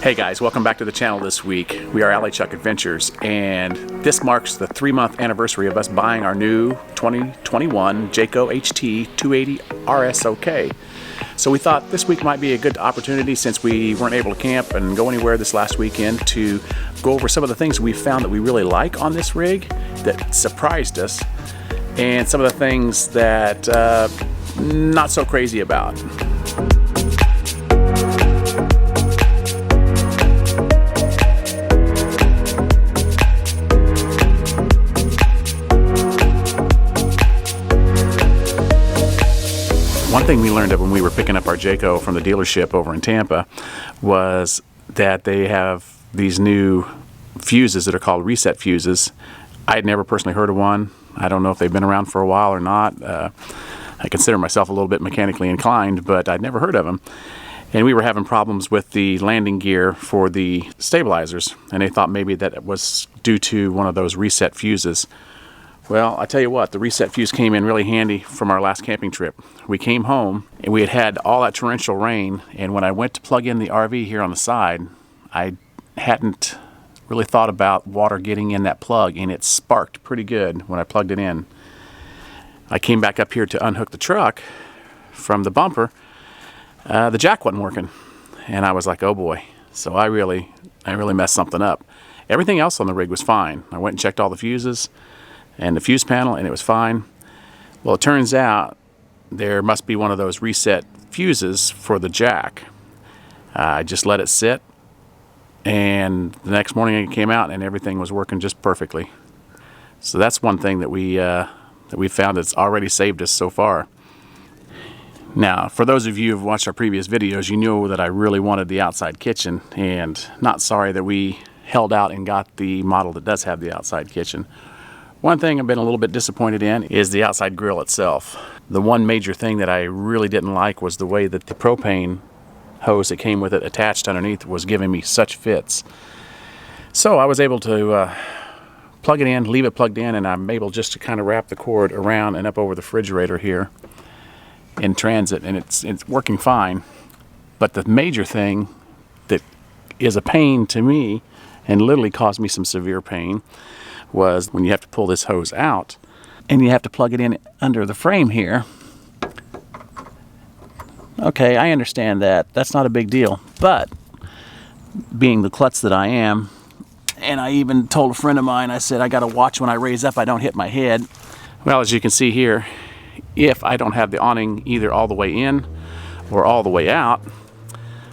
Hey guys, welcome back to the channel this week. We are Allichuck Adventures, and this marks the 3-month anniversary of us buying our new 2021 Jayco HT 280 RSOK. So we thought this week might be a good opportunity, since we weren't able to camp and go anywhere this last weekend, to go over some of the things we found that we really like on this rig that surprised us, and some of the things that not so crazy about. One thing we learned when we were picking up our Jayco from the dealership over in Tampa was that they have these new fuses that are called reset fuses. I had never personally heard of one. I don't know if they've been around for a while or not. I consider myself a little bit mechanically inclined, but I'd never heard of them. And we were having problems with the landing gear for the stabilizers, and they thought maybe that it was due to one of those reset fuses. Well, I tell you what, the reset fuse came in really handy from our last camping trip. We came home and we had had all that torrential rain, and when I went to plug in the RV here on the side, I hadn't really thought about water getting in that plug, and it sparked pretty good when I plugged it in. I came back up here to unhook the truck from the bumper. The jack wasn't working, and I was like, oh boy. So I really messed something up. Everything else on the rig was fine. I went and checked all the fuses and the fuse panel, and it was fine. Well, it turns out there must be one of those reset fuses for the jack. I just let it sit, and the next morning it came out and everything was working just perfectly. So that's one thing that we found that's already saved us so far. Now, for those of you who've watched our previous videos, you know that I really wanted the outside kitchen, and not sorry that we held out and got the model that does have the outside kitchen. One thing I've been a little bit disappointed in is the outside grill itself. The one major thing that I really didn't like was the way that the propane hose that came with it attached underneath was giving me such fits. So I was able to plug it in, leave it plugged in, and I'm able just to kind of wrap the cord around and up over the refrigerator here in transit, and it's working fine. But the major thing that is a pain to me, and literally caused me some severe pain, was when you have to pull this hose out and you have to plug it in under the frame here. Okay, I understand that. That's not a big deal. But being the klutz that I am, and I even told a friend of mine, I said, I got to watch when I raise up I don't hit my head. Well, as you can see here, if I don't have the awning either all the way in or all the way out,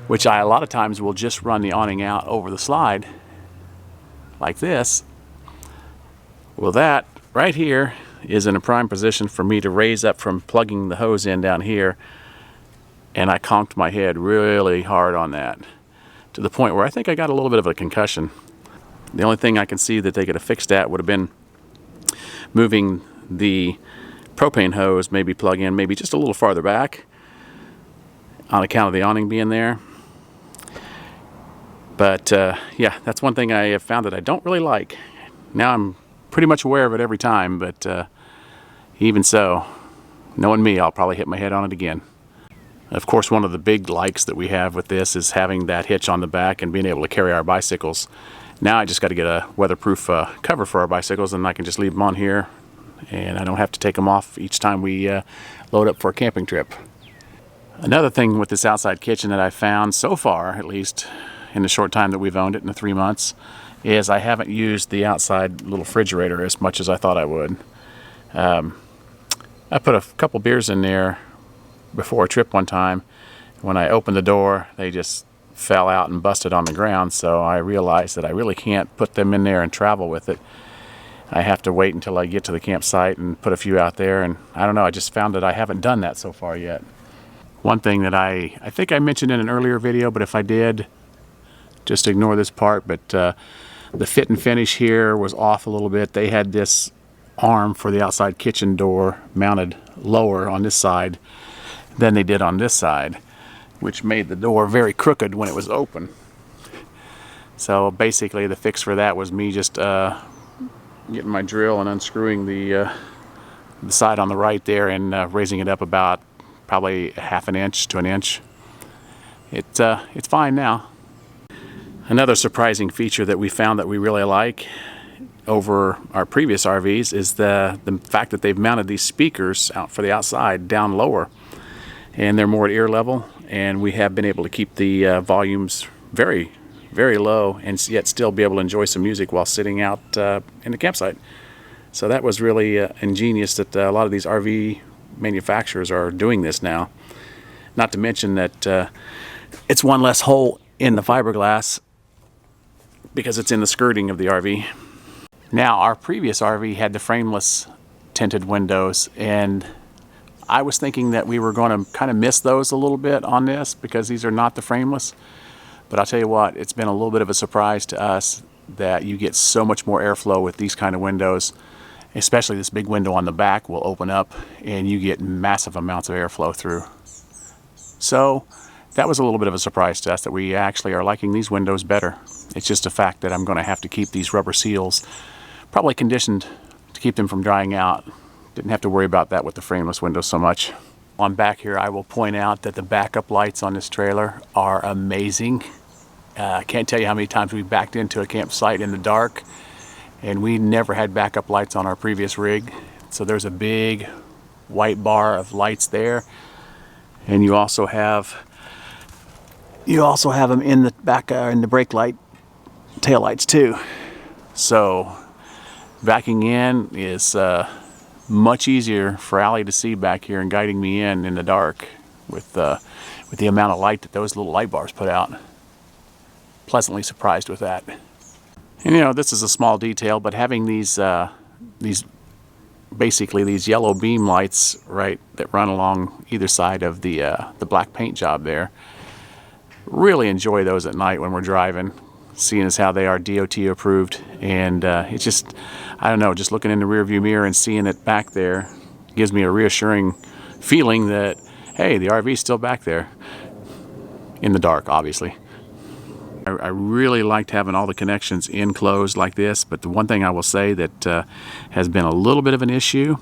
which I a lot of times will just run the awning out over the slide like this, well, that right here is in a prime position for me to raise up from plugging the hose in down here, and I conked my head really hard on that, to the point where I think I got a little bit of a concussion. The only thing I can see that they could have fixed that would have been moving the propane hose, maybe plug in maybe just a little farther back on account of the awning being there. But yeah, that's one thing I have found that I don't really like. Now I'm pretty much aware of it every time, but even so, knowing me, I'll probably hit my head on it again. Of course, one of the big likes that we have with this is having that hitch on the back and being able to carry our bicycles. Now I just got to get a weatherproof cover for our bicycles, and I can just leave them on here, and I don't have to take them off each time we load up for a camping trip. Another thing with this outside kitchen that I found so far, at least in the short time that we've owned it, in the 3 months, is I haven't used the outside little refrigerator as much as I thought I would. I put a couple beers in there before a trip one time. When I opened the door, they just fell out and busted on the ground, so I realized that I really can't put them in there and travel with it. I have to wait until I get to the campsite and put a few out there, and I don't know, I just found that I haven't done that so far yet. One thing that I think I mentioned in an earlier video, but if I did, just ignore this part, but the fit and finish here was off a little bit. They had this arm for the outside kitchen door mounted lower on this side than they did on this side, which made the door very crooked when it was open. So basically the fix for that was me just getting my drill and unscrewing the side on the right there and raising it up about probably 1/2 inch to 1 inch. It's fine now. Another surprising feature that we found that we really like over our previous RVs is the fact that they've mounted these speakers out for the outside down lower, and they're more at ear level, and we have been able to keep the volumes very, very low and yet still be able to enjoy some music while sitting out in the campsite. So that was really ingenious that a lot of these RV manufacturers are doing this now. Not to mention that it's one less hole in the fiberglass because it's in the skirting of the RV. Now, our previous RV had the frameless tinted windows, and I was thinking that we were going to kind of miss those a little bit on this because these are not the frameless. But I'll tell you what, it's been a little bit of a surprise to us that you get so much more airflow with these kind of windows. Especially this big window on the back will open up and you get massive amounts of airflow through. So that was a little bit of a surprise to us that we actually are liking these windows better. It's just a fact that I'm going to have to keep these rubber seals probably conditioned to keep them from drying out. Didn't have to worry about that with the frameless windows so much. On back here, I will point out that the backup lights on this trailer are amazing. I can't tell you how many times we backed into a campsite in the dark and we never had backup lights on our previous rig. So there's a big white bar of lights there, and you also have them in the back in the brake light tail lights too. So backing in is much easier for Allie to see back here and guiding me in the dark with the amount of light that those little light bars put out. Pleasantly surprised with that. And you know, this is a small detail, but having these basically these yellow beam lights, right, that run along either side of the black paint job there, really enjoy those at night when we're driving, seeing as how they are DOT approved. And it's just, I don't know, just looking in the rearview mirror and seeing it back there gives me a reassuring feeling that, hey, the RV's still back there in the dark, obviously. I really liked having all the connections enclosed like this, but the one thing I will say that has been a little bit of an issue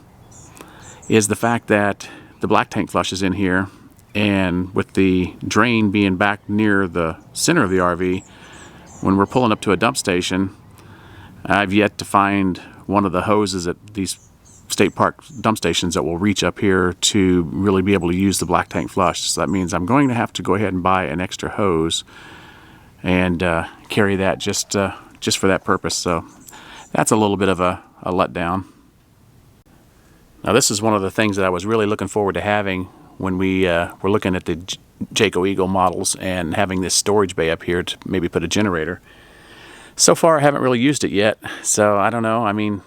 is the fact that the black tank flush is in here, and with the drain being back near the center of the RV, when we're pulling up to a dump station, I've yet to find one of the hoses at these state park dump stations that will reach up here to really be able to use the black tank flush. So that means I'm going to have to go ahead and buy an extra hose and carry that just for that purpose. So that's a little bit of a letdown. Now this is one of the things that I was really looking forward to having when we were looking at the Jayco Eagle models and having this storage bay up here to maybe put a generator. So far I haven't really used it yet, so I don't know. I mean,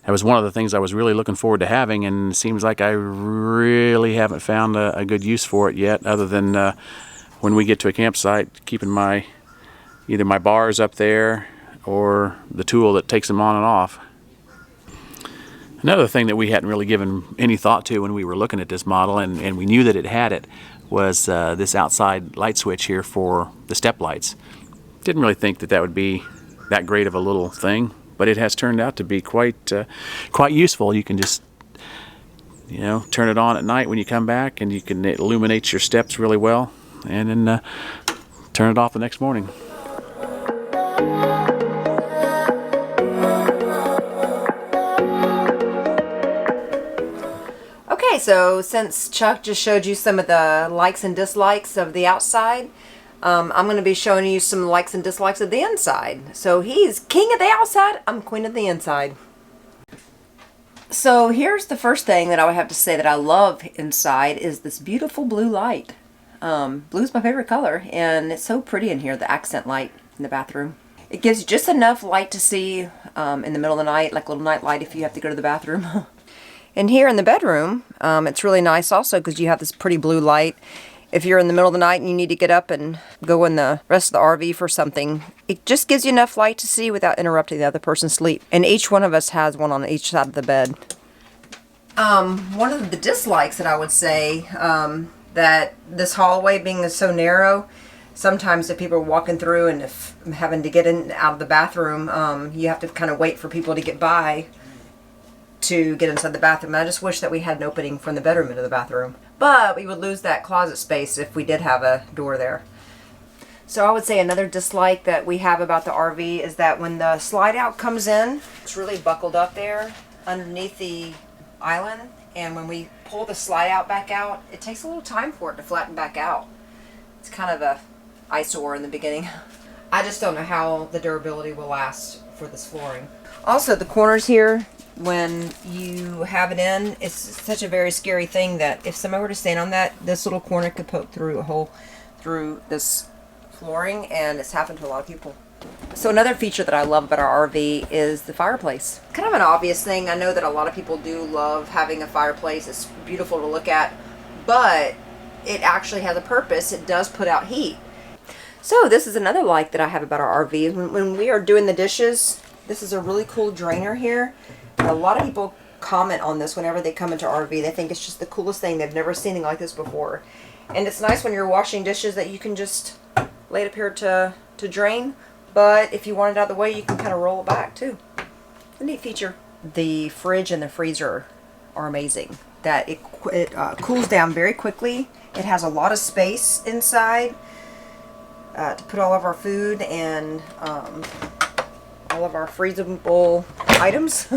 that was one of the things I was really looking forward to having, and it seems like I really haven't found a good use for it yet, other than when we get to a campsite, keeping either my bars up there or the tool that takes them on and off. Another thing that we hadn't really given any thought to when we were looking at this model, and we knew that it had it, was this outside light switch here for the step lights. Didn't really think that would be that great of a little thing, but it has turned out to be quite useful. You can just, you know, turn it on at night when you come back, and you can illuminate your steps really well, and then turn it off the next morning. Okay, so since Chuck just showed you some of the likes and dislikes of the outside, I'm going to be showing you some likes and dislikes of the inside. So he's king of the outside, I'm queen of the inside. So here's the first thing that I would have to say that I love inside is this beautiful blue light. Blue's my favorite color, and it's so pretty in here, the accent light in the bathroom. It gives you just enough light to see in the middle of the night, like a little night light if you have to go to the bathroom. And here in the bedroom, it's really nice also because you have this pretty blue light. If you're in the middle of the night and you need to get up and go in the rest of the RV for something, it just gives you enough light to see without interrupting the other person's sleep. And each one of us has one on each side of the bed. One of the dislikes that I would say, that this hallway being so narrow, sometimes if people are walking through and if having to get in and out of the bathroom, you have to kind of wait for people to get by to get inside the bathroom. And I just wish that we had an opening from the bedroom into the bathroom. But we would lose that closet space if we did have a door there. So I would say another dislike that we have about the RV is that when the slide out comes in, it's really buckled up there underneath the island. And when we pull the slide out back out, it takes a little time for it to flatten back out. It's kind of a eyesore in the beginning. I just don't know how the durability will last for this flooring. Also, the corners here, when you have it in, it's such a very scary thing that if somebody were to stand on that, this little corner could poke through a hole through this flooring, and it's happened to a lot of people. So another feature that I love about our RV is the fireplace. Kind of an obvious thing. I know that a lot of people do love having a fireplace. It's beautiful to look at, but it actually has a purpose. It does put out heat. So this is another like that I have about our RV. When we are doing the dishes, this is a really cool drainer here. A lot of people comment on this whenever they come into RV. They think it's just the coolest thing. They've never seen anything like this before. And it's nice when you're washing dishes that you can just lay it up here to drain. But if you want it out of the way, you can kind of roll it back too. A neat feature. The fridge and the freezer are amazing. That it cools down very quickly. It has a lot of space inside to put all of our food and all of our freezable items.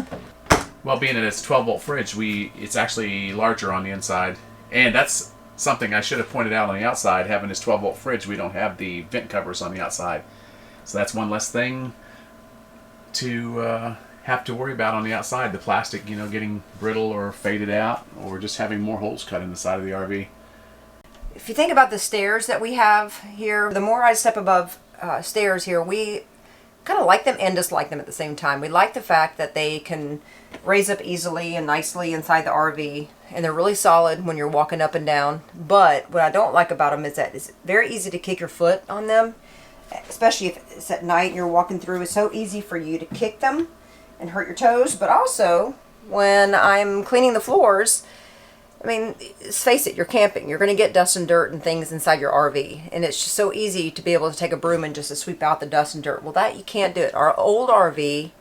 Well, being that it's 12-volt fridge, it's actually larger on the inside, and that's something I should have pointed out on the outside. Having this 12-volt fridge, we don't have the vent covers on the outside. So that's one less thing to have to worry about on the outside. The plastic, getting brittle or faded out, or just having more holes cut in the side of the RV. If you think about the stairs that we have here, the more I step above stairs here, we kind of like them and dislike them at the same time. We like the fact that they can raise up easily and nicely inside the RV, and they're really solid when you're walking up and down. But what I don't like about them is that it's very easy to kick your foot on them, especially if it's at night and you're walking through. It's so easy for you to kick them and hurt your toes. But also, when I'm cleaning the floors, I mean, let's face it, you're camping. You're going to get dust and dirt and things inside your RV. And it's just so easy to be able to take a broom and just to sweep out the dust and dirt. Well, that you can't do it. Our old RV,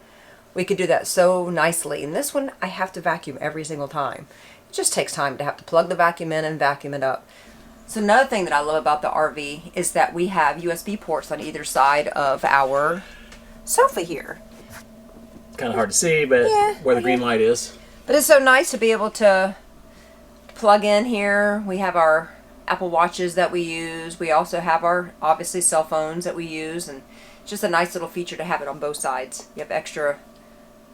we could do that so nicely. And this one, I have to vacuum every single time. It just takes time to have to plug the vacuum in and vacuum it up. So another thing that I love about the RV is that we have USB ports on either side of our sofa here. Kind of hard to see, but where the green light is. But it's so nice to be able to plug in here. We have our Apple Watches that we use. We also have our, obviously, cell phones that we use. And it's just a nice little feature to have it on both sides. You have extra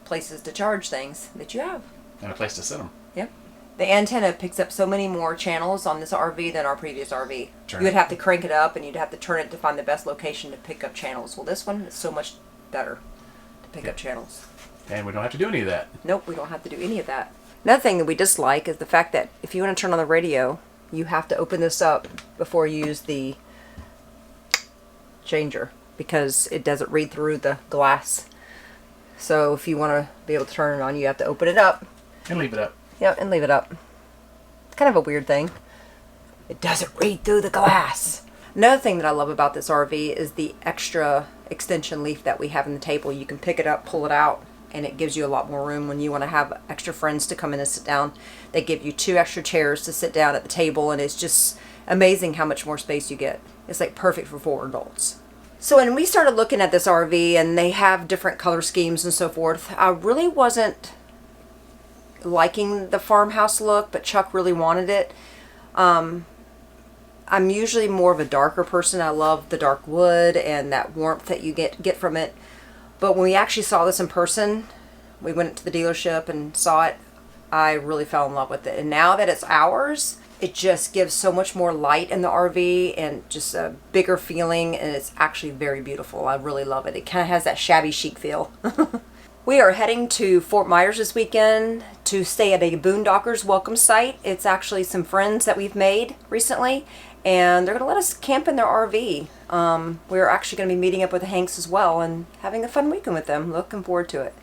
places to charge things that you have. And a place to sit them. Yep. The antenna picks up so many more channels on this RV than our previous RV. You would have to crank it up and you'd have to turn it to find the best location to pick up channels. Well, this one is so much better to pick up channels. And we don't have to do any of that. Nope, we don't have to do any of that. Another thing that we dislike is the fact that if you want to turn on the radio, you have to open this up before you use the changer because it doesn't read through the glass. So if you want to be able to turn it on, you have to open it up. And leave it up. Yep, and leave it up. It's kind of a weird thing. It doesn't read through the glass. Another thing that I love about this RV is the extra extension leaf that we have in the table. You can pick it up, pull it out, and it gives you a lot more room when you want to have extra friends to come in and sit down. They give you 2 extra chairs to sit down at the table, and it's just amazing how much more space you get. It's like perfect for 4 adults. So when we started looking at this RV and they have different color schemes and so forth, I really wasn't liking the farmhouse look, but Chuck really wanted it. I'm usually more of a darker person. I love the dark wood and that warmth that you get from it. But when we actually saw this in person, we went to the dealership and saw it, I really fell in love with it. And now that it's ours, it just gives so much more light in the RV and just a bigger feeling, and it's actually very beautiful. I really love it. It kind of has that shabby chic feel. We are heading to Fort Myers this weekend to stay at a Boondockers welcome site. It's actually some friends that we've made recently, and they're going to let us camp in their RV. We're actually going to be meeting up with the Hanks as well and having a fun weekend with them. Looking forward to it.